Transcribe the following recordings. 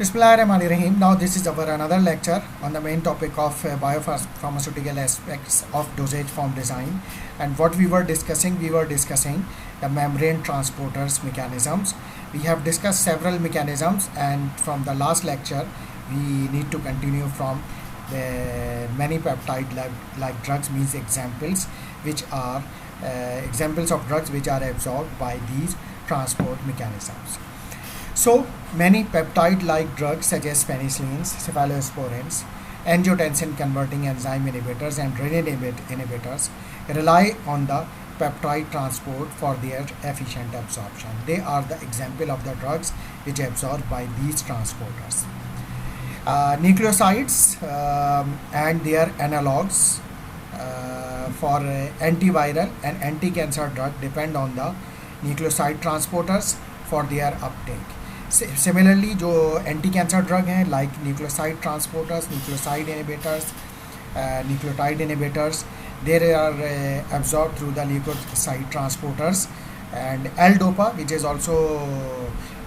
Bismillahirrahmanirrahim. Now this is our another lecture on the main topic of biopharmaceutical aspects of dosage form design. And what we were discussing the membrane transporters mechanisms. We have discussed several mechanisms, and from the last lecture we need to continue from the many peptide like drugs, means examples which are examples of drugs which are absorbed by these transport mechanisms. So many peptide-like drugs such as penicillins, cephalosporins, angiotensin converting enzyme inhibitors and renin inhibitors rely on the peptide transport for their efficient absorption. They are the example of the drugs which are absorbed by these transporters. Nucleosides and their analogs for antiviral and anti-cancer drug depend on the nucleoside transporters for their uptake. Similarly, जो anti cancer drug हैं like nucleoside transporters, nucleoside inhibitors, nucleotide inhibitors, there are absorbed through the leukocyte transporters, and L-DOPA, which is also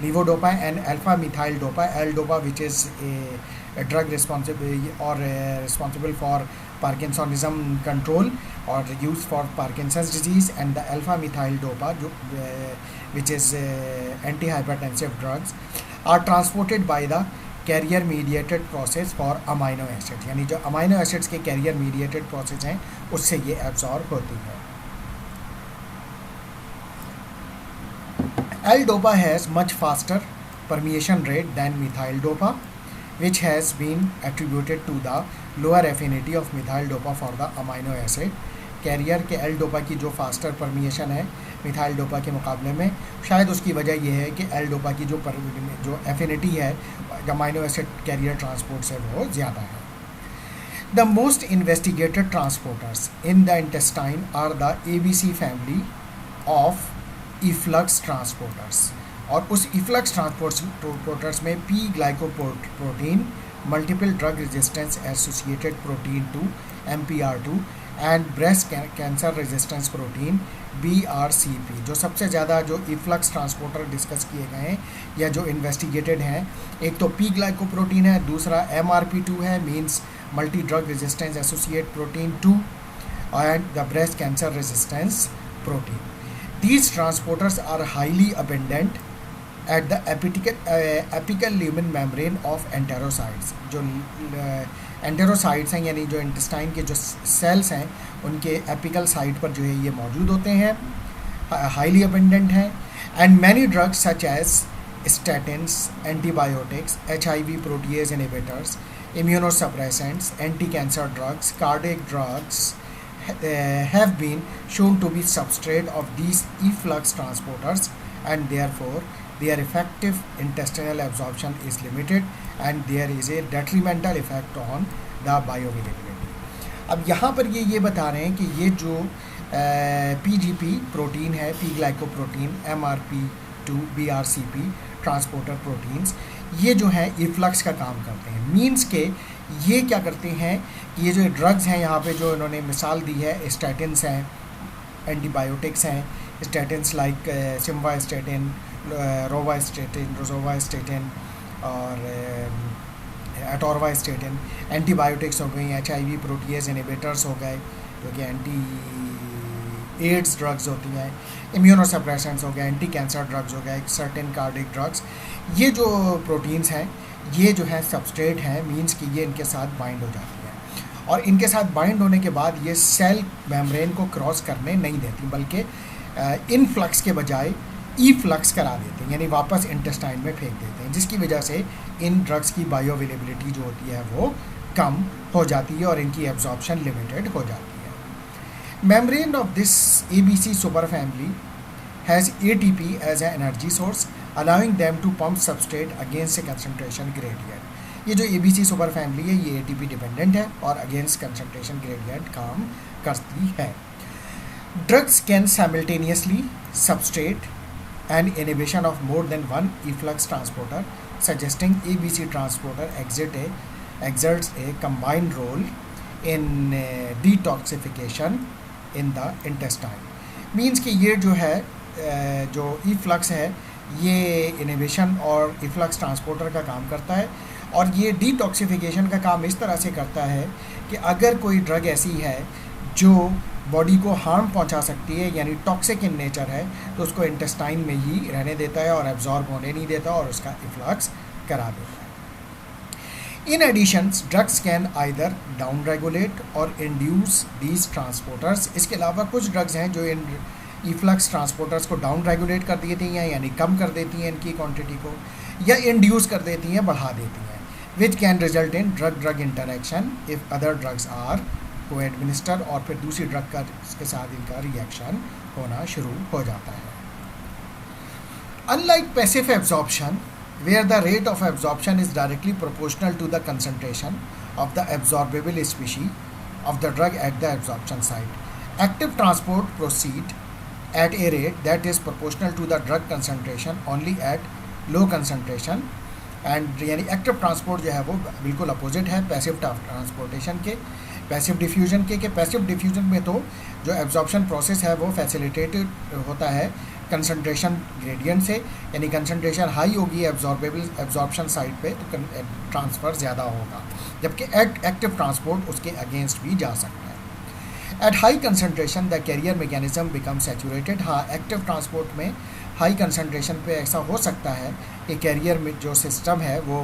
levodopa, and alpha-methyl dopa. L-DOPA, which is a drug responsible for Parkinsonism control or used for Parkinson's disease, and the alpha-methyl dopa, which is antihypertensive drugs, are transported by the carrier mediated process for amino acids. यानी जो amino acids के carrier mediated process हैं उससे ये absorb होती है. L-DOPA has much faster permeation rate than methyl dopa, which has been attributed to the lower affinity of methyl dopa for the amino acid. Carrier के L dopa की जो faster permeation है methyl dopa के मुकाबले में, शायद उसकी वजह यह है कि एल डोपा की जो एफिनिटी है अमाइनो एसिड कैरियर ट्रांसपोर्ट से वो ज़्यादा है. The most investigated transporters in the intestine are the ABC family of efflux transporters. और उस इफ्लक्स ट्रांसपोर्टर्स में P glycoprotein, multiple drug resistance associated protein 2 MPR2 and breast cancer resistance protein BRCP, जो सबसे ज़्यादा जो इफ्लक्स ट्रांसपोर्टर डिस्कस किए गए हैं या जो इन्वेस्टिगेटेड हैं, एक तो पी ग्लाइकोप्रोटीन है, दूसरा MRP2 है, means multi drug resistance associate protein 2, and the breast cancer resistance protein. These transporters are highly abundant at the apical lumen membrane of enterocytes. जो एंटेरोसाइट्स हैं यानी जो इंटेस्टाइन के जो सेल्स हैं उनके एपिकल साइट पर जो है ये मौजूद होते हैं, हाईली अबंडेंट हैं. And many drugs such as statins, antibiotics, HIV protease inhibitors, immunosuppressants, anti cancer drugs, cardiac drugs have been shown to be substrate of these efflux transporters, and therefore their effective intestinal absorption is limited and there is a detrimental effect on the bioavailability. अब यहाँ पर ये बता रहे हैं कि ये जो PGP प्रोटीन है, P glycoprotein, MRP2, BRCP transporter proteins, ये जो है इफ्लक्स का काम करते हैं. मीन्स के ये क्या करते हैं कि ये जो ड्रग्स हैं यहाँ पे जो इन्होंने मिसाल दी है, स्टैटिन्स हैं, एंटीबायोटिक्स हैं, स्टैटिन्स लाइक सिम्वास्टैटिन, रोवास्टैटिन, रोजोवास्टैटिन और एटोरवास्टैटिन. एंटीबायोटिक्स हो गई, HIV प्रोटीएज इनहिबिटर्स हो गए जो कि एंटी एड्स ड्रग्स होती हैं, इम्यूनोसप्रेसेंट्स हो गए, एंटी कैंसर ड्रग्स हो गए, सर्टेन कार्डिक ड्रग्स. ये जो प्रोटीन्स हैं ये जो है सबस्ट्रेट हैं, मींस कि ये इनके साथ बाइंड हो जाती है और इनके साथ बाइंड होने के बाद ये सेल मेम्ब्रेन को क्रॉस करने नहीं देती, बल्कि इनफ्लक्स के बजाय ईफ्लक्स करा देते हैं, यानी वापस इंटेस्टाइन में फेंक देते हैं, जिसकी वजह से इन ड्रग्स की बायोअवेलेबिलिटी जो होती है वो कम हो जाती है और इनकी एब्जॉर्प्शन लिमिटेड हो जाती है. Membrane of this ABC super family has ATP as a energy source, allowing them to pump substrate against a concentration gradient. ये जो ABC सुपर फैमिली है ये ATP डिपेंडेंट है और अगेंस्ट कंसंट्रेशन ग्रेडियंट काम करती है. Drugs can simultaneously substrate and inhibition of more than one efflux transporter, suggesting ABC transporter exerts a combined role in detoxification in the intestine. Means कि ये जो है जो इफ्लक्स है ये इनहिबिशन और इफ्लक्स ट्रांसपोर्टर का काम करता है, और ये डिटॉक्सिफिकेशन का काम इस तरह से करता है कि अगर कोई ड्रग ऐसी है जो बॉडी को हार्म पहुंचा सकती है, यानी टॉक्सिक इन नेचर है, तो उसको इंटेस्टाइन में ही रहने देता है और एब्जॉर्ब होने नहीं देता और उसका इफ्लक्स करा देता है। In addition, drugs can either down regulate or induce these transporters. इसके अलावा कुछ ड्रग्स हैं जो इन इफ्लक्स ट्रांसपोर्टर्स को डाउन रेगुलेट कर देती हैं, यानी कम कर देती हैं इनकी क्वांटिटी को, या इंड्यूस कर देती हैं, बढ़ा देती हैं, which can result in drug drug interaction if other drugs are coadminister, और फिर दूसरी ड्रग का इसके साथ इनका रिएक्शन होना शुरू हो जाता है। Unlike passive absorption, where the rate of absorption is directly proportional to the concentration of the absorbable species of the drug at the absorption site. Active transport proceed at a rate that is proportional to the drug concentration only at low concentration, and यानी active transport जो है वो बिल्कुल opposite है passive transportation के, passive diffusion के passive diffusion में तो जो एब्जॉर्प्शन प्रोसेस है वो फैसिलिटेटेड होता है कंसंट्रेशन ग्रेडियंट से, यानी कंसंट्रेशन हाई होगी एब्जॉर्प्शन साइड पे तो ट्रांसफ़र ज़्यादा होगा, जबकि एक्टिव ट्रांसपोर्ट उसके अगेंस्ट भी जा सकता है। At high concentration the carrier mechanism become saturated. हाँ, एक्टिव ट्रांसपोर्ट में हाई कंसंट्रेशन पे ऐसा हो सकता है कि कैरियर में जो सिस्टम है वो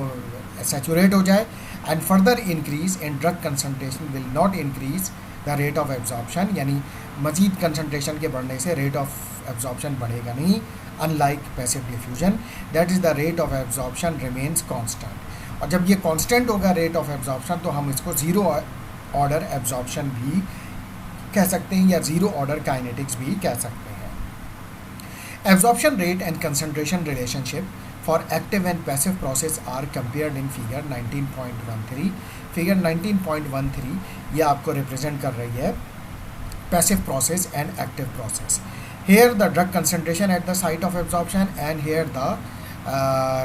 सैचुरेट हो जाए, and further increase in drug concentration will not increase the rate of absorption, यानी मजीद कंसंट्रेशन के बढ़ने से रेट ऑफ एब्जॉर्प्शन बढ़ेगा नहीं, unlike passive diffusion that is the rate of absorption remains constant. और जब ये कांस्टेंट होगा रेट ऑफ एब्जॉर्प्शन तो हम इसको ज़ीरो ऑर्डर एब्जॉर्प्शन भी कह सकते हैं, या ज़ीरो ऑर्डर काइनेटिक्स भी कह सकते हैं। Absorption rate and concentration relationship for active and passive process are compared in figure 19.13। Figure 19.13 ये आपको रिप्रेजेंट कर रही है passive process and active process. Here the drug concentration at the site of absorption and here the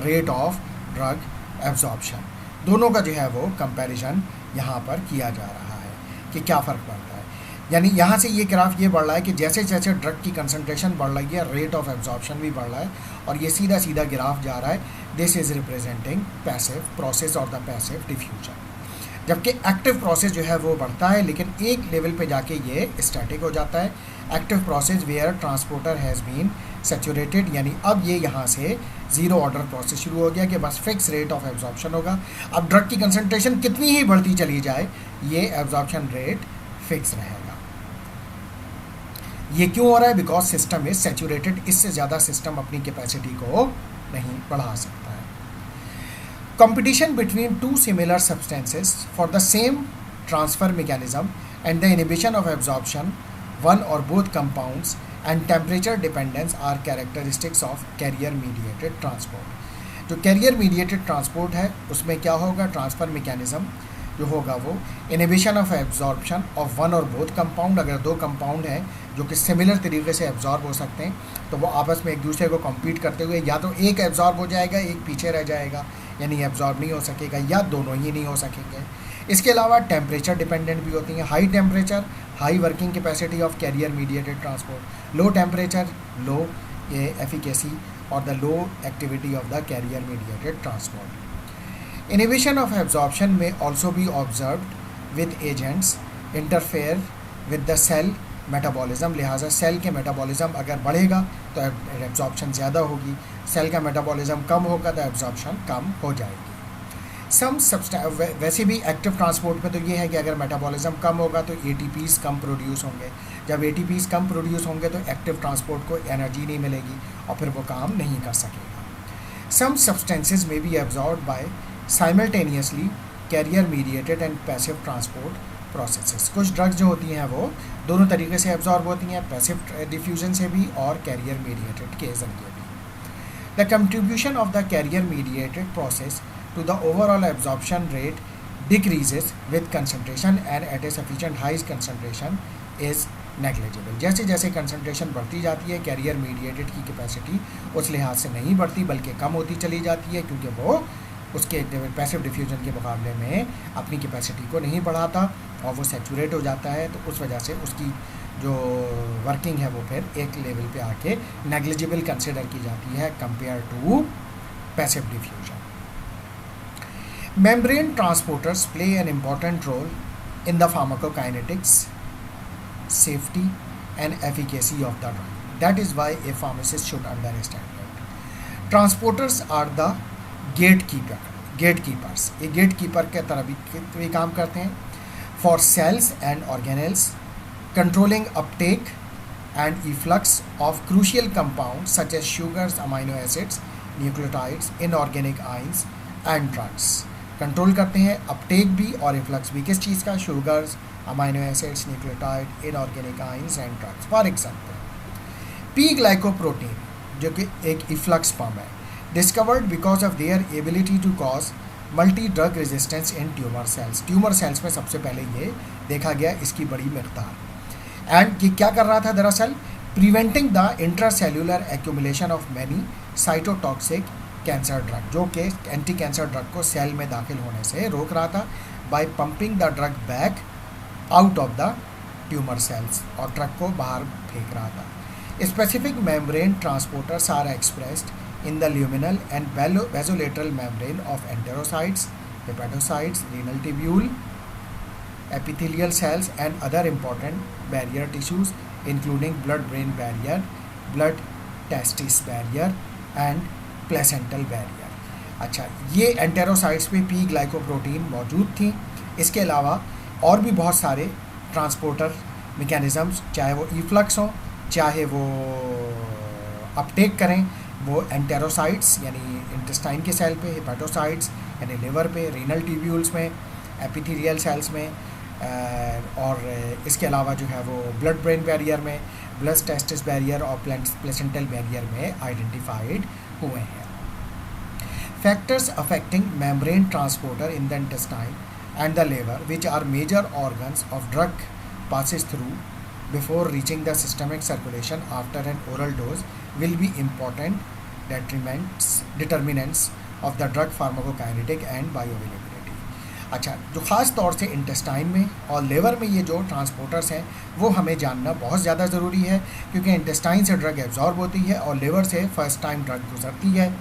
rate of drug absorption, दोनों का जो है वो कंपैरिजन यहाँ पर किया जा रहा है कि क्या फ़र्क पड़ता है। यानी यहाँ से ये ग्राफ ये बढ़ रहा है कि जैसे जैसे ड्रग की कंसंट्रेशन बढ़ रही है रेट ऑफ एब्जॉर्प्शन भी बढ़ रहा है, और ये सीधा सीधा ग्राफ जा रहा है। This is representing passive process और द पैसिव डिफ्यूजन, जबकि एक्टिव प्रोसेस जो है वो बढ़ता है लेकिन एक लेवल पे जाके ये स्टैटिक हो जाता है। Active process where transporter has been saturated, यानी अब ये यहाँ से ज़ीरो ऑर्डर प्रोसेस शुरू हो गया कि बस फिक्स रेट ऑफ एब्जॉर्प्शन होगा। अब ड्रग की कंसंट्रेशन कितनी ही बढ़ती चली जाए ये एब्जॉर्प्शन रेट फिक्स रहेगा। ये क्यों हो रहा है? बिकॉज सिस्टम इज सैचुरेटेड, इससे ज़्यादा सिस्टम अपनी कैपेसिटी को नहीं बढ़ा सकता है। Competition between two similar substances for the same transfer mechanism and the inhibition of absorption, one or both compounds, and temperature dependence are characteristics of carrier mediated transport. जो carrier mediated transport है उसमें क्या होगा? Transfer mechanism जो होगा वो inhibition of absorption of one और both compound. अगर दो कंपाउंड हैं जो कि सिमिलर तरीके से एब्जॉर्ब हो सकते हैं तो वो आपस में एक दूसरे को कम्पीट करते हुए या तो एक एब्जॉर्ब हो जाएगा एक पीछे रह जाएगा, यानी एब्जॉर्ब नहीं हो सकेगा, या दोनों ही नहीं हो सकेंगे। इसके अलावा टेम्परेचर डिपेंडेंट भी होती हैं। High temperature high working capacity of carrier mediated transport, low temperature low efficacy और the low activity of the carrier mediated transport. Inhibition of absorption may also be observed with agents interfere with the cell metabolism। लिहाजा cell के metabolism अगर बढ़ेगा तो absorption ज़्यादा होगी, cell का metabolism कम होगा तो एब्जॉर्प्शन कम हो जाएगी। वैसे भी एक्टिव ट्रांसपोर्ट में तो ये है कि अगर मेटाबॉलिज्म कम होगा तो ATPs कम प्रोड्यूस होंगे, जब ATPs कम प्रोड्यूस होंगे तो एक्टिव ट्रांसपोर्ट को एनर्जी नहीं मिलेगी और फिर वो काम नहीं कर सकेगा। Some substances may be absorbed by simultaneously carrier mediated and passive transport processes. कुछ ड्रग्स जो होती हैं वो दोनों तरीके से एब्जॉर्ब होती हैं, पैसिव डिफ्यूजन से भी और कैरियर मीडिएटेड के जरिए भी। The contribution of the carrier mediated process to the overall absorption rate decreases with concentration and at a sufficient high concentration is negligible. जैसे जैसे कंसंट्रेशन बढ़ती जाती है कैरियर मीडिएटेड की कैपेसिटी उस लिहाज से नहीं बढ़ती बल्कि कम होती चली जाती है, क्योंकि वो उसके पैसिव डिफ्यूजन के मुकाबले में अपनी कैपेसिटी को नहीं बढ़ाता और वो सैचुरेट हो जाता है, तो उस वजह से उसकी जो वर्किंग है वो फिर एक लेवल पे आके नेग्लिजिबल कंसिडर की जाती है compare to passive diffusion. Membrane transporters play an important role in the pharmacokinetics, safety, and efficacy of the drug. That is why a pharmacist should understand it. Transporters are the gatekeepers. ये gatekeeper के तरह भी काम करते हैं for cells and organelles, controlling uptake and efflux of crucial compounds such as sugars, amino acids, nucleotides, inorganic ions, and drugs. Control करते हैं Uptake भी और इफ्लक्स भी. किस चीज़ का? Sugars, amino acids, nucleotide, inorganic ions and drugs. For example P glycoprotein जो कि एक इफ्लक्स फॉर्म है, discovered because of their ability to cause multi drug resistance in tumour cells. Tumour cells में सबसे पहले ये देखा गया इसकी बड़ी मकदार. एंड ये क्या कर रहा था दरअसल? Preventing the intracellular accumulation of many cytotoxic cancer drug, जो कि एंटी कैंसर ड्रग को सेल में दाखिल होने से रोक रहा था by pumping the drug back out of the tumour cells, और ड्रग को बाहर फेंक रहा था. Specific membrane transporters are expressed in the luminal and basolateral membrane of enterocytes, hepatocytes, renal tubule, epithelial cells and other important barrier tissues including blood-brain barrier, blood-testis barrier and placental barrier. अच्छा, ये एंटेरोसाइट्स पे P glycoprotein मौजूद थी. इसके अलावा और भी बहुत सारे ट्रांसपोर्टर मैकेनिज़म्स, चाहे वो इफ्लक्स हो, चाहे वो अपटेक करें, वो एंटेरोसाइट्स यानी इंटेस्टाइन के सेल पे, हेपेटोसाइट्स यानी लिवर पे, रीनल ट्यूब्यूल्स में, एपिथेलियल सेल्स में, और इसके अलावा जो है वो ब्लड ब्रेन बैरियर में, ब्लड टेस्टिस बैरियर और प्लेसेंटल बैरियर में आइडेंटिफाइड हुए हैं. Factors affecting membrane transporter in the intestine and the liver which are major organs of drug passes through before reaching the systemic circulation after an oral dose will be important determinants of the drug pharmacokinetic and bioavailability. अच्छा, जो ख़ास तौर से intestine में और लेवर में ये जो ट्रांसपोर्टर्स हैं वो हमें जानना बहुत ज़्यादा ज़रूरी है, क्योंकि इंटेस्टाइन से ड्रग एब्जॉर्ब होती है और लेवर से फर्स्ट टाइम ड्रग गुजरती है,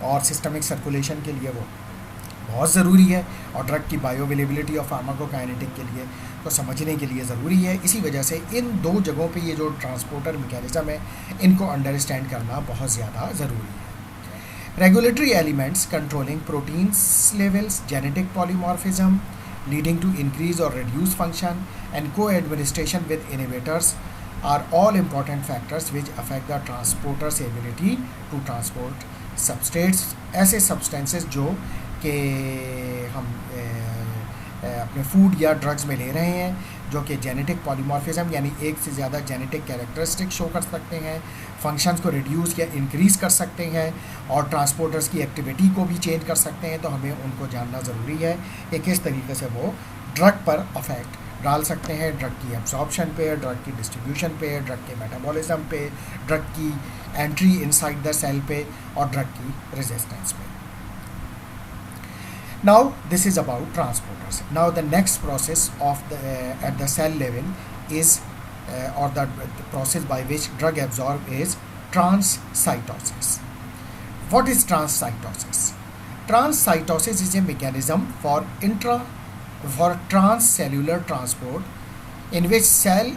और सिस्टमिक सर्कुलेशन के लिए वो बहुत ज़रूरी है, और ड्रग की बायोअवेलेबिलिटी और फार्माकोकाइनेटिक के लिए तो समझने के लिए ज़रूरी है. इसी वजह से इन दो जगहों पे ये जो ट्रांसपोर्टर मैकेनिज़्म है इनको अंडरस्टैंड करना बहुत ज़्यादा ज़रूरी है. Regulatory elements controlling proteins levels, genetic polymorphism leading to increase और reduce function and coadministration with inhibitors are all important factors which affect the transporters ability to transport substrates. ऐसे substances जो कि हम अपने फूड या drugs में ले रहे हैं, जो कि जेनेटिक पॉलीमॉर्फिज्म यानी एक से ज़्यादा जेनेटिक कैरेक्टरिस्टिक शो कर सकते हैं, फंक्शंस को रिड्यूस या इंक्रीज़ कर सकते हैं, और ट्रांसपोर्टर्स की एक्टिविटी को भी चेंज कर सकते हैं. तो हमें उनको जानना ज़रूरी है कि किस तरीके से वो ड्रग पर अफेक्ट डाल सकते हैं, ड्रग की एब्जॉर्प्शन पे, ड्रग की डिस्ट्रीब्यूशन पे, ड्रग के मेटाबॉलिज्म पे, ड्रग की एंट्री इनसाइड द सेल पे, और ड्रग की रेजिस्टेंस पे. Now this is about transporters. Now the next process of at the cell level is or the process by which drug absorb is transcytosis. What is transcytosis? Transcytosis is a mechanism for transcellular transport in which cell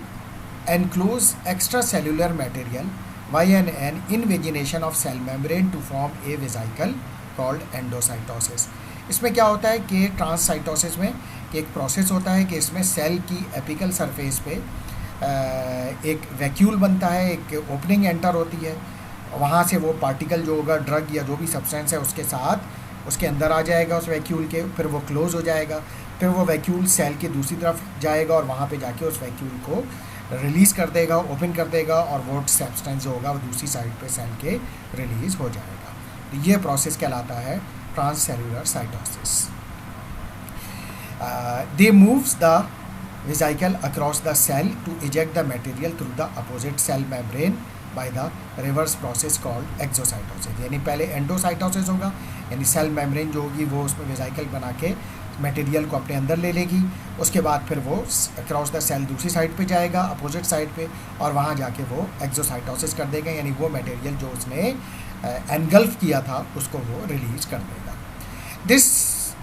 enclose extracellular material via an invagination of cell membrane to form a vesicle called endocytosis. इसमें क्या होता है कि ट्रांससाइटोसिस में एक process होता है कि इसमें सेल की एपिकल सरफेस पे एक वैक्यूल बनता है, एक ओपनिंग एंटर होती है, वहाँ से वो पार्टिकल जो होगा ड्रग या जो भी सब्सटेंस है उसके साथ उसके अंदर आ जाएगा उस वैक्यूल के, फिर वो क्लोज़ हो जाएगा, फिर वो वैक्यूल सेल की दूसरी तरफ जाएगा और वहाँ पे जाके उस वैक्यूल को रिलीज़ कर देगा, ओपन कर देगा, और वो सब्सटेंस जो होगा वो दूसरी साइड पे सेल के रिलीज़ हो जाएगा. तो ये प्रोसेस कहलाता है transcellular cytosis. They moves the vesicle across the cell to eject the material through the opposite cell membrane by the reverse process called exocytosis. यानी पहले एंडोसाइटोसिस होगा, यानी सेल मेम्ब्रेन जो होगी वो उसमें वेसिकल बना के मटेरियल को अपने अंदर ले लेगी, उसके बाद फिर वो अक्रॉस द सेल दूसरी साइड पे जाएगा, अपोजिट साइड पे, और वहाँ जाके वो एक्सोसाइटोसिस कर देगा, यानी वो मटेरियल जो उसने एनगल्फ किया था उसको वो रिलीज कर देगा। This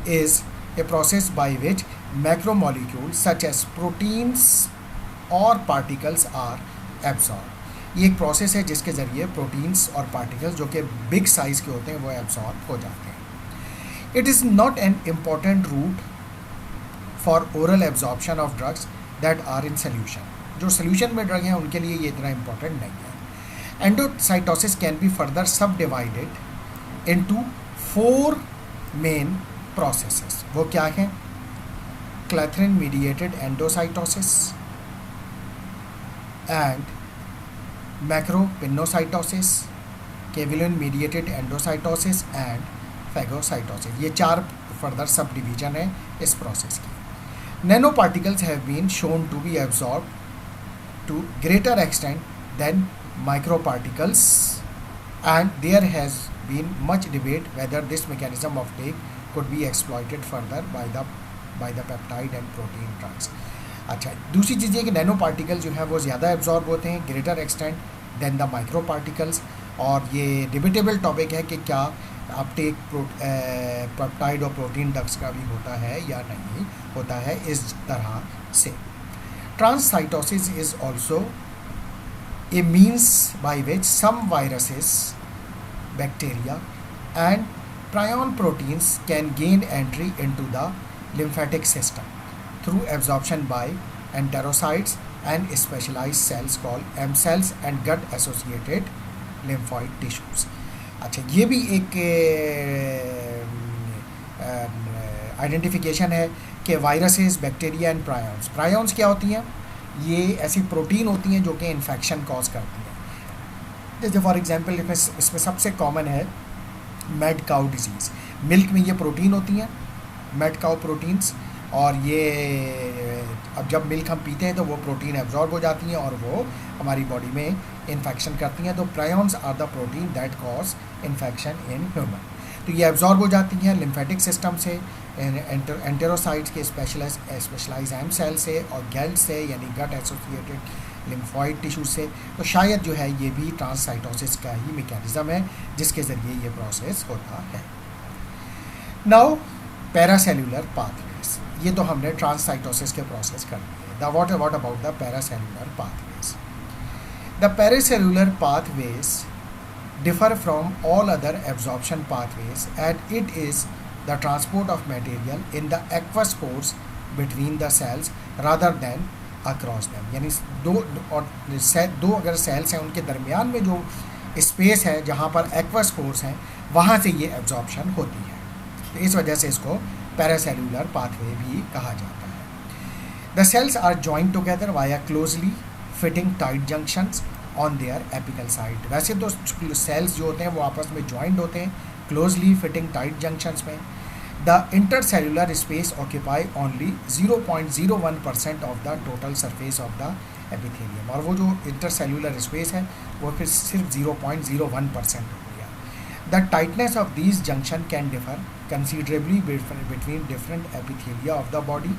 is a process by which macromolecule such as proteins और पार्टिकल्स आर एब्जॉर्ब। ये एक प्रोसेस है जिसके ज़रिए प्रोटीन्स और पार्टिकल्स जो कि बिग साइज़ के होते हैं वो एब्जॉर्ब हो जाते हैं। It is not an important route for oral absorption of drugs that are in solution. जो सोल्यूशन में ड्रग हैं उनके लिए ये इतना इम्पॉर्टेंट नहीं है। Endocytosis can be further sub divided into 4 main processes. वो क्या हैं? Clathrin mediated endocytosis and macropinocytosis, caveolin mediated endocytosis and phagocytosis. ये 4 फर्दर सब डिवीजन है इस प्रोसेस की। Nano particles have been shown to be absorb to greater extent than micro particles and there has been much debate whether this mechanism of take could be exploited further by the peptide and protein drugs। अच्छा, दूसरी चीज़ ये कि nano particle जो है वो ज़्यादा absorb होते हैं greater extent than the micro particles, और ये डिबेटेबल टॉपिक है कि क्या अपटेक पेप्टाइड और प्रोटीन ड्रग्स का भी होता है या नहीं होता है इस तरह से। Transcytosis is also a means by which some viruses, bacteria and prion proteins can gain entry into the lymphatic system through absorption by enterocytes and specialized cells called M cells and gut associated lymphoid tissues। अच्छा, ये भी एक identification है कि viruses, bacteria and prions क्या होती हैं? ये ऐसी प्रोटीन होती हैं जो कि इन्फेक्शन कॉज करती हैं। जैसे फॉर एग्जांपल इसमें सबसे कॉमन है मैड काउ डिजीज़। मिल्क में ये प्रोटीन होती हैं, मैड काउ प्रोटीन्स, और ये अब जब मिल्क हम पीते हैं तो वो प्रोटीन एब्जॉर्ब हो जाती हैं और वो हमारी बॉडी में इन्फेक्शन करती हैं। तो prions are the protein that cause infection in human. तो ये एब्जॉर्ब हो जाती हैं लिम्फेटिक सिस्टम से, एंटेरोसाइट्स के स्पेशलाइज एम सेल से, और गैल्ट से यानी गट एसोसिएटेड लिम्फॉइड टिश्यू से। तो शायद जो है ये भी ट्रांससाइटोसिस का ही मैकेनिज्म है जिसके ज़रिए ये प्रोसेस होता है। नाउ पैरासेल्यूलर पाथवेज, ये तो हमने ट्रांससाइटोसिस के प्रोसेस कर दिए। What about the paracellular pathways? The paracellular pathways differ from all other absorption pathways and it is the transport of material in the aqueous pores between the cells rather than across them। यानी दो अगर sales हैं उनके दरमियान में जो space है जहाँ पर एक्वस पोर्स हैं वहाँ से ये एब्जॉर्प्शन होती है। तो इस वजह से इसको पैरासेल्यूलर पाथवे भी कहा जाता है। The cells are joined together via closely fitting tight junctions on their apical side. वैसे तो सेल्स जो होते हैं वो आपस में ज्वाइंट होते हैं क्लोजली फिटिंग टाइट जंक्शंस में। The intercellular space occupy only 0.01% of the total surface of the epithelium, और वो जो इंटरसेल्यूलर स्पेस है वो फिर सिर्फ 0.01% हो गया। The tightness of these junction can differ considerably between different epithelia of the body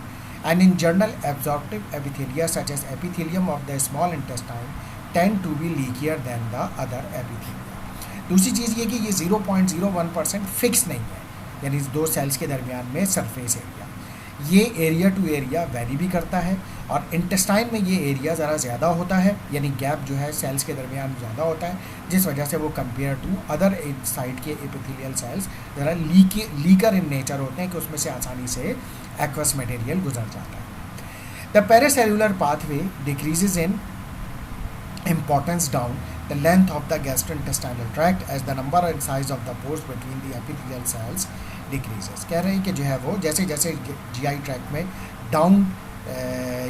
and in general absorptive epithelia such as epithelium of the small intestine tend to be leakier than the other epithelia. दूसरी चीज़ ये कि ये 0.01% fix नहीं है, यानी दो sales के दरमियान में सरफेस एरिया, ये एरिया टू एरिया वेरी भी करता है, और इंटेस्टाइन में ये एरिया ज़रा ज़्यादा होता है, यानी गैप जो है सेल्स के दरमियान ज़्यादा होता है, जिस वजह से वो कंपेयर टू अदर साइड के एपिथेलियल सेल्स ज़रा लीकर इन नेचर होते हैं कि उसमें से आसानी से एक्वस मटेरियल गुजर जाता है। The paracellular pathway decreases in importance down the length of the gastrointestinal tract as the number and size of the pores between the epithelial cells decreases। कह रहे हैं कि जो है वो जैसे जैसे GI ट्रैक्ट में डाउन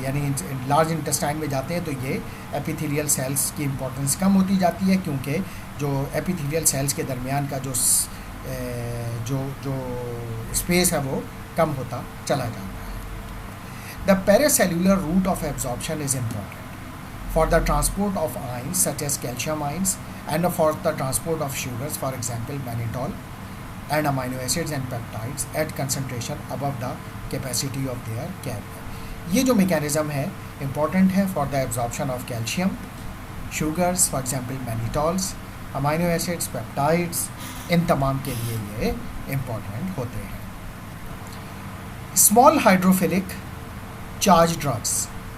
यानी लार्ज इंटेस्टाइन में जाते हैं तो ये एपिथेलियल सेल्स की इम्पोर्टेंस कम होती जाती है, क्योंकि जो एपिथेलियल सेल्स के दरमियान का जो स्पेस है वो कम होता चला जाता है। The paracellular route of absorption is important for the transport of ions such as calcium ions and for the transport of sugars, for example mannitol, and amino acids and peptides at concentration above the capacity of their carrier. ये जो mechanism है important है for the absorption of calcium, sugars for example mannitols, amino acids, peptides, इन तमाम के लिए ये important होते हैं. Small hydrophilic charged drugs.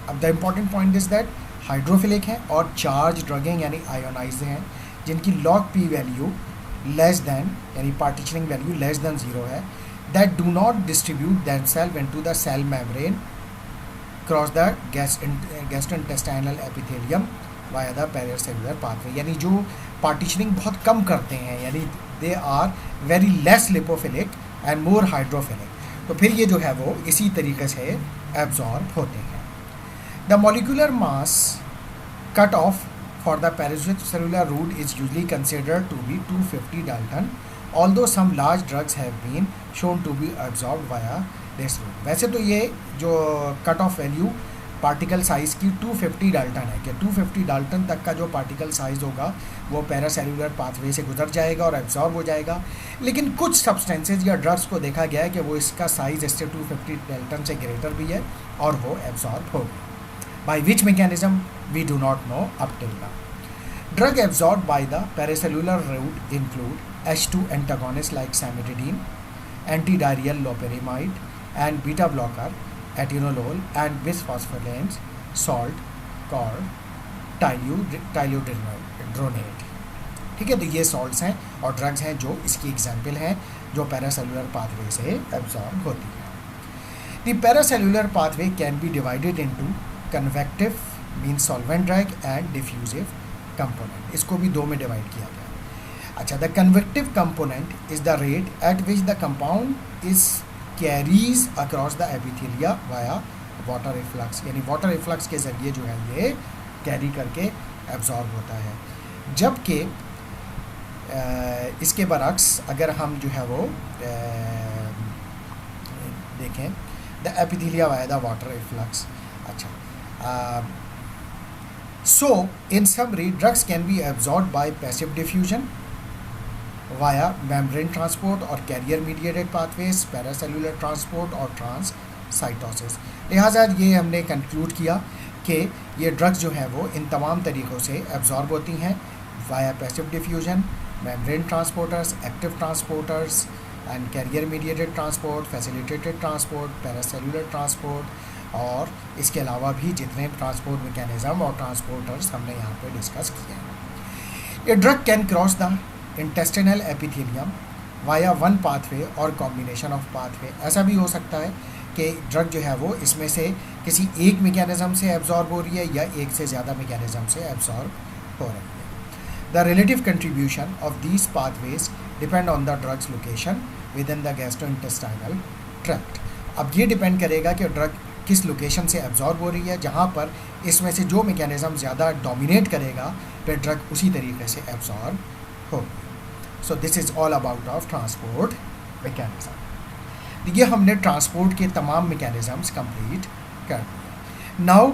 अब the important point is that hydrophilic हैं और चार्ज ड्रग हैं यानी आयोनाइज हैं, जिनकी log P value less than यानी पार्टीशनिंग वैल्यू लेस दैन 0 है, that do not distribute themselves into the cell membrane cross the gastrointestinal epithelium via the paracellular pathway. यानी जो पार्टीशनिंग बहुत कम करते हैं, यानी they are very less lipophilic and more hydrophilic, तो फिर ये जो है वो इसी तरीके से एब्जॉर्ब होते हैं. The molecular mass cut off for the pericellular route is usually considered to be 250 Dalton, although some large drugs have been shown to be absorbed via this route. वैसे तो ये जो cut off value particle size की 250 Dalton है कि 250 Dalton तक का जो पार्टिकल साइज़ होगा वो पैरासेल्युलर पाथवे से गुजर जाएगा और एब्जॉर्ब हो जाएगा. लेकिन कुछ सब्सटेंसेज या ड्रग्स को देखा गया है कि वो इसका साइज़ इससे 250 डाल्टन से ग्रेटर भी है और वो एब्जॉर्ब होगा. By which mechanism we do not know up till now. Drug absorbed by the pericellular route include H2 antagonists like samidine, antidiarrheal loperamide, and beta blocker, atenolol, and bisphosphonate, salt, called toluidronate. ठीक है, तो ये salts हैं और drugs हैं जो इसकी example हैं जो पैरासेल्युलर पाथवे से एब्जॉर्ब होती है. The paracellular pathway can be divided into convective means solvent drug and diffusive component. इसको भी दो में डिवाइड किया गया. अच्छा, the convective component is the rate at which the compound is carries across the epithelia via water reflux, यानी water reflux के ज़रिए जो है ये कैरी करके एब्जॉर्ब होता है. जबकि इसके बरक्स अगर हम जो है वो देखें the epithelia via the water reflux. अच्छा, so in summary, drugs can be absorbed by passive diffusion via membrane transport or carrier mediated pathways, paracellular transport और transcytosis. लिहाजा ये हमने कंक्लूड किया कि ये ड्रग्स जो है वो इन तमाम तरीक़ों से एब्जॉर्ब होती हैं via passive diffusion, membrane transporters, active transporters and carrier mediated transport, facilitated transport, paracellular transport और इसके अलावा भी जितने ट्रांसपोर्ट मैकेनिज़्म और ट्रांसपोर्टर्स हमने यहाँ पे डिस्कस किए हैं. A drug can cross the intestinal epithelium via one pathway और कॉम्बिनेशन ऑफ पाथवे. ऐसा भी हो सकता है कि ड्रग जो है वो इसमें से किसी एक मैकेनिज़्म से एब्जॉर्ब हो रही है या एक से ज़्यादा मैकेनिज़्म से एब्जॉर्ब हो रही है. The relative contribution of these pathways depend on the drugs location with in the gastrointestinal tract. अब ये डिपेंड करेगा कि ड्रग किस लोकेशन से एब्जॉर्ब हो रही है, जहाँ पर इसमें से जो मैकेनिज़्म ज़्यादा डोमिनेट करेगा फिर ड्रग उसी तरीके से एब्जॉर्ब होगी. So this is all about of transport mechanism. ये हमने ट्रांसपोर्ट के तमाम मैकेनिज़म्स कंप्लीट कर दिए. नाउ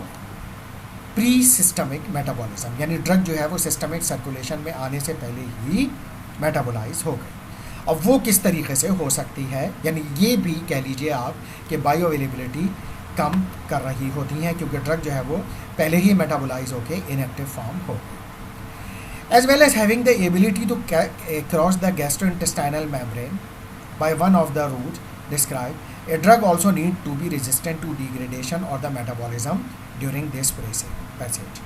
प्री सिस्टमिक मेटाबॉलिज्म, यानी ड्रग जो है वो सिस्टमिक सर्कुलेशन में आने से पहले ही मेटाबोलाइज हो गई. अब वो किस तरीके से हो सकती है, यानी ये भी कह लीजिए आप कि बायो अवेलेबिलिटी कम कर रही होती हैं क्योंकि ड्रग जो है वो पहले ही मेटाबोलाइज होके इनएक्टिव फॉर्म हो. As well as having the ability to cross the gastrointestinal membrane by one of the route describe, a drug also need to be resistant to degradation और the metabolism during this passage.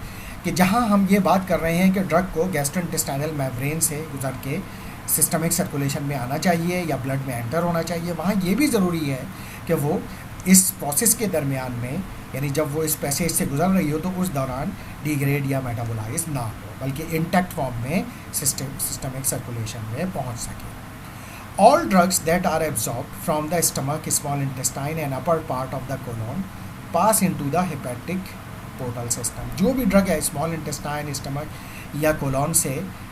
कि जहाँ हम ये बात कर रहे हैं कि ड्रग को गैस्ट्रोइंटेस्टाइनल मेम्ब्रेन से गुजर के सिस्टमिक सर्कुलेशन में आना चाहिए या ब्लड में एंटर होना चाहिए, वहाँ ये भी ज़रूरी है कि वो इस प्रोसेस के दरमियान में, यानी जब वो इस पैसेज से गुजर रही हो तो उस दौरान डिग्रेड या मेटाबोलाइज ना हो, बल्कि इंटैक्ट फॉर्म में सिस्टमिक सर्कुलेशन में पहुंच सके. All drugs that are absorbed from the stomach, small intestine and upper part of the colon pass into the hepatic portal system. जो भी ड्रग है स्मॉल इंटेस्टाइन, स्टमक या कोलोन से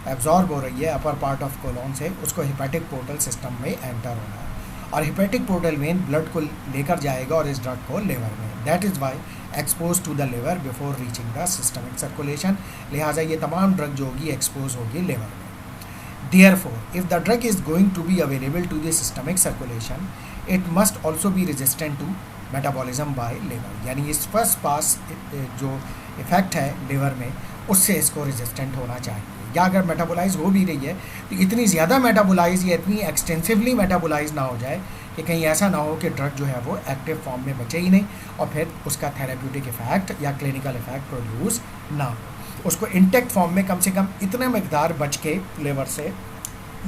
absorb हो रही है, अपर पार्ट ऑफ कोलोन से, उसको हेपेटिक पोर्टल सिस्टम में एंटर होना है और हेपेटिक पोर्टल वेन ब्लड को लेकर जाएगा और इस ड्रग को लिवर में. That is why expose to the liver before reaching the systemic circulation. लिहाजा ये तमाम ड्रग जो होगी एक्सपोज होगी लिवर में. Therefore, if the drug is going to be available to the systemic circulation, it must also be resistant to metabolism by liver. यानी इस first pass जो इफेक्ट है लिवर में उससे इसको रेजिस्टेंट होना चाहिए, या अगर मेटाबोलाइज हो भी रही है तो इतनी ज़्यादा मेटाबोलाइज या इतनी एक्सटेंसिवली मेटाबोलाइज ना हो जाए कि कहीं ऐसा ना हो कि ड्रग जो है वो एक्टिव फॉर्म में बचे ही नहीं और फिर उसका थेरेप्यूटिक इफेक्ट या क्लिनिकल इफेक्ट प्रोड्यूस ना हो। उसको इंटेक्ट फॉर्म में कम से कम इतने मकदार बच के लिवर से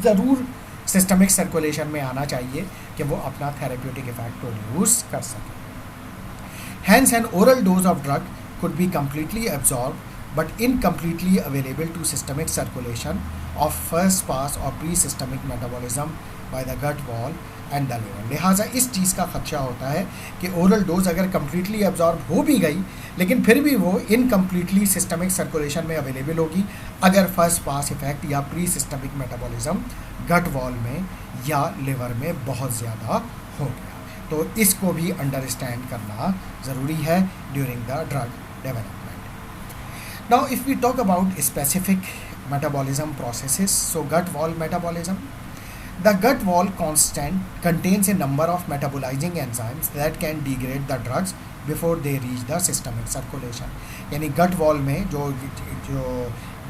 ज़रूर सिस्टमिक सर्कुलेशन में आना चाहिए कि वो अपना थेरेप्यूटिक इफेक्ट प्रोड्यूस कर सके। Hence, an oral dose of drug could be completely absorbed but incompletely available to systemic circulation of first pass or pre-systemic metabolism by the gut wall and the liver. लिहाजा इस चीज़ का खदशा होता है कि oral dose अगर completely absorb हो भी गई लेकिन फिर भी वो इनकम्प्लीटली सिस्टमिक सर्कुलेशन में अवेलेबल होगी अगर फर्स्ट पास इफेक्ट या pre systemic metabolism gut wall में या लिवर में बहुत ज़्यादा हो गया। तो इसको भी अंडरस्टैंड करना ज़रूरी है during the drug development. Now if we talk about specific metabolism processes, so gut wall metabolism, the gut wall contains a number of metabolizing enzymes that can degrade the drugs before they reach the systemic circulation. यानी गट wall में जो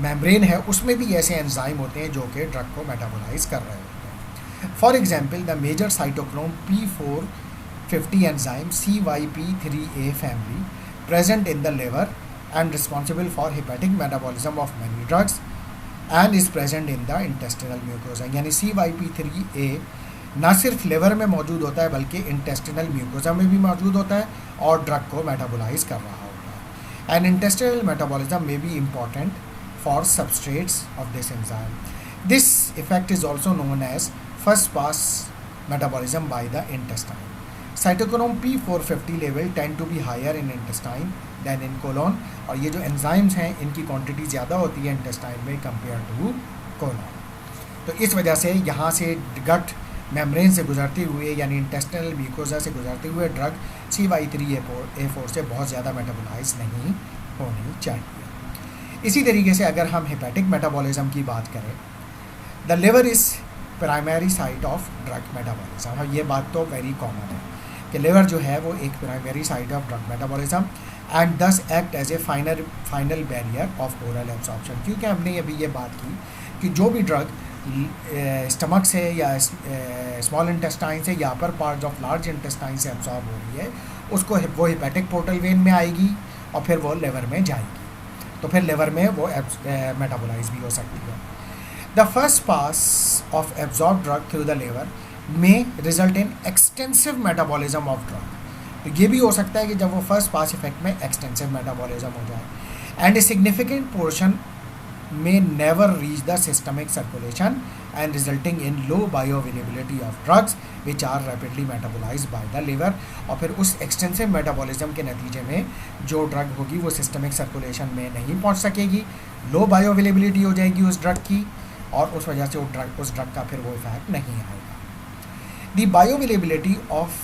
membrane है उसमें भी ऐसे enzyme होते हैं जो कि ड्रग को मेटाबोलाइज कर रहे होते हैं। For example the major cytochrome P450 enzyme CYP3A family present in the liver and responsible for hepatic metabolism of many drugs and is present in the intestinal mucosa. यानी CYP3A ना सिर्फ liver में मौजूद होता है बल्कि इंटेस्टिनल म्यूकोसा में भी मौजूद होता है और ड्रग को मेटाबोलाइज कर रहा होता है। एंड इंटेस्टिनल मेटाबॉलिज्म में be important for substrates of this enzyme. This effect is also known as first pass metabolism by the intestine. Cytochrome P450 level tend to be higher in intestine than in colon, और ये जो enzymes हैं इनकी quantity ज़्यादा होती है intestine में compare to colon. तो इस वजह से यहाँ से गट मेम्ब्रेन से गुजरते हुए यानी इंटेस्टिनल म्यूकोसा से गुजरते हुए ड्रग CY3A4 से बहुत ज़्यादा मेटाबोलाइज नहीं होनी चाहिए। इसी तरीके से अगर हम हेपेटिक मेटाबॉलिज्म की बात करें, the liver is primary site of drug metabolism. ये बात तो वेरी कॉमन है कि लिवर जो है वो एक primary site of drug metabolism and thus act as a final barrier of oral absorption. क्योंकि हमने अभी ये बात की कि जो भी ड्रग स्टमक से या स्मॉल इंटेस्टाइन से या अपर पार्ट्स ऑफ लार्ज इंटेस्टाइन से एब्जॉर्ब हो रही है उसको वो हेपेटिक पोर्टल वेन में आएगी और फिर वो लिवर में जाएगी, तो फिर लिवर में वो मेटाबोलाइज भी हो सकती है। The first pass of absorb drug through the liver में result in extensive metabolism of drug. तो ये भी हो सकता है कि जब वो फर्स्ट पास इफेक्ट में एक्सटेंसिव मेटाबॉलिज्म हो जाए एंड ए सिग्निफिकेंट पोर्शन में never reach the systemic circulation and resulting in low bioavailability of drugs which are rapidly metabolised by the liver. और फिर उस एक्सटेंसिव मेटाबॉलिज्म के नतीजे में जो ड्रग होगी वो सिस्टमिक सर्कुलेशन में नहीं पहुंच सकेगी, लो बायोअवेलेबिलिटी हो जाएगी उस ड्रग की और उस वजह से उस ड्रग का फिर वो इफेक्ट नहीं आएगा। The bioavailability of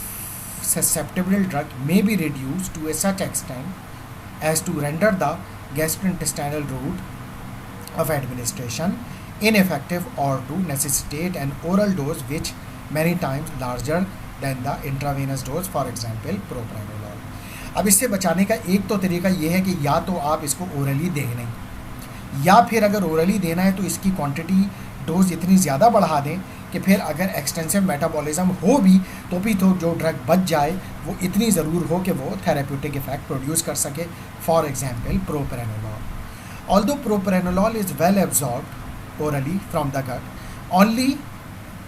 susceptible drug may be reduced to a such extent as to render the gastrointestinal route of administration ineffective or to necessitate an oral dose which many times larger than the intravenous dose, for example propranolol। अब इससे बचाने का एक तो तरीका ये है कि या तो आप इसको ओरली दे नहीं, या फिर अगर ओरली देना है तो इसकी क्वांटिटी डोज इतनी ज़्यादा बढ़ा दें कि फिर अगर एक्सटेंसिव मेटाबॉलिज्म हो भी तो जो ड्रग बच जाए वो इतनी ज़रूर हो कि वो थेरेप्यूटिक इफेक्ट प्रोड्यूस कर सके, for example propranolol. Although propranolol is well absorbed orally from the gut, only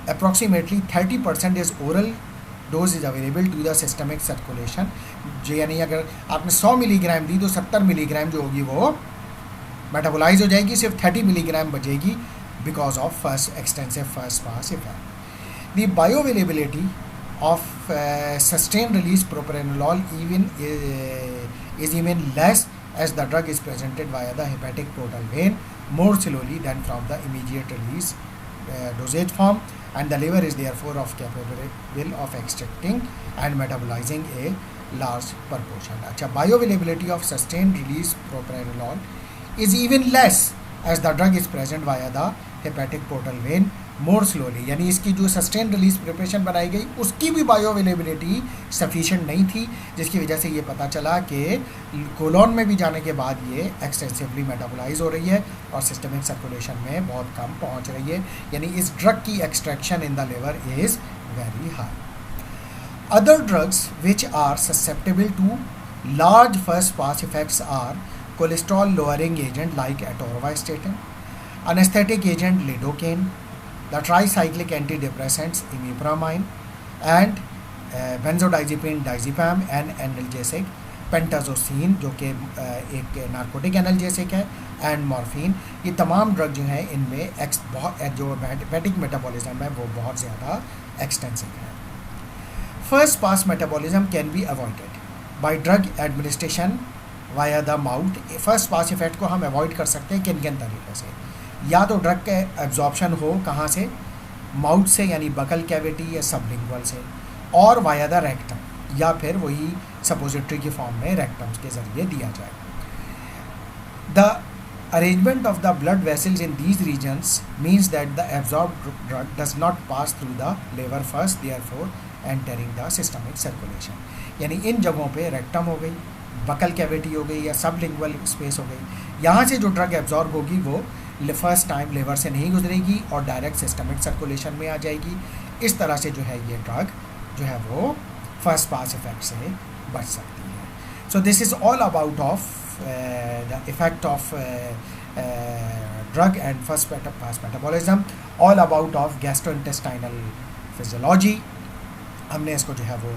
approximately 30% is oral dose is available to the systemic circulation। जो यानी अगर आपने 100 मिलीग्राम दी तो 70 मिलीग्राम जो होगी वो मेटाबोलाइज हो जाएगी, सिर्फ 30 मिलीग्राम बचेगी because of extensive first pass effect। The bioavailability of sustained release propranolol is even less as the drug is presented via the hepatic portal vein more slowly than from the immediate release dosage form, and the liver is therefore capable of extracting and metabolizing a large proportion। अच्छा, bioavailability of sustained release propranolol is even less as the drug is present via the hepatic portal when more slowly, यानी इसकी जो sustain release preparation बनाई गई उसकी भी bio availability sufficient नहीं थी, जिसकी वजह से ये पता चला कि कोलोन में भी जाने के बाद ये एक्सटेंसिवली मेटाबोलाइज हो रही है और सिस्टमिक सर्कुलेशन में बहुत कम पहुंच रही है, यानी इस ड्रग की extraction in the liver is very high. Other drugs which are susceptible to large first pass effects are cholesterol lowering agent like atorvastatin, anesthetic agent lidocaine, the tricyclic antidepressants imipramine, and benzodiazepine diazepam and analgesic pentazocine जो कि एक narcotic analgesic है, and morphine. ये तमाम drug जो हैं इनमें जो हेपेटिक मेटाबॉलिज्म है वो बहुत ज़्यादा एक्सटेंसिव है. First pass metabolism can be avoided by drug administration via the mouth. First pass effect को हम अवॉइड कर सकते हैं किन किन तरीक़ों से. या तो ड्रग के एब्जॉर्प्शन हो कहाँ से, माउथ से यानी बकल कैविटी या सबलिंगुअल से, और वाया द रेक्टम, या फिर वही सपोजिटरी की फॉर्म में रेक्टम्स के ज़रिए दिया जाए. The arrangement of the blood vessels in these regions means that the absorbed drug does not pass through the liver first, therefore entering the systemic circulation. यानी इन जगहों पे रेक्टम हो गई, बकल कैविटी हो गई या सबलिंगुअल स्पेस हो गई, यहाँ से जो ड्रग एब्जॉर्ब होगी वो फर्स्ट टाइम लिवर से नहीं गुजरेगी और डायरेक्ट सिस्टमिक सर्कुलेशन में आ जाएगी. इस तरह से जो है ये ड्रग जो है वो फर्स्ट पास इफेक्ट से बच सकती है. So this is all about of the effect of drug and first pass metabolism, all about of gastrointestinal physiology. हमने इसको जो है वो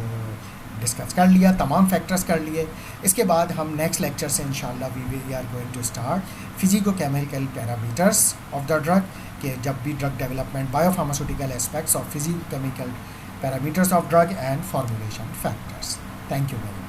डिस्कस कर लिया, तमाम फैक्टर्स कर लिए. इसके बाद हम नेक्स्ट लेक्चर से इंशाल्लाह we are going to start physicochemical parameters of the drug, कि जब भी drug development, biopharmaceutical aspects of physicochemical parameters of drug and formulation factors. Thank you very much.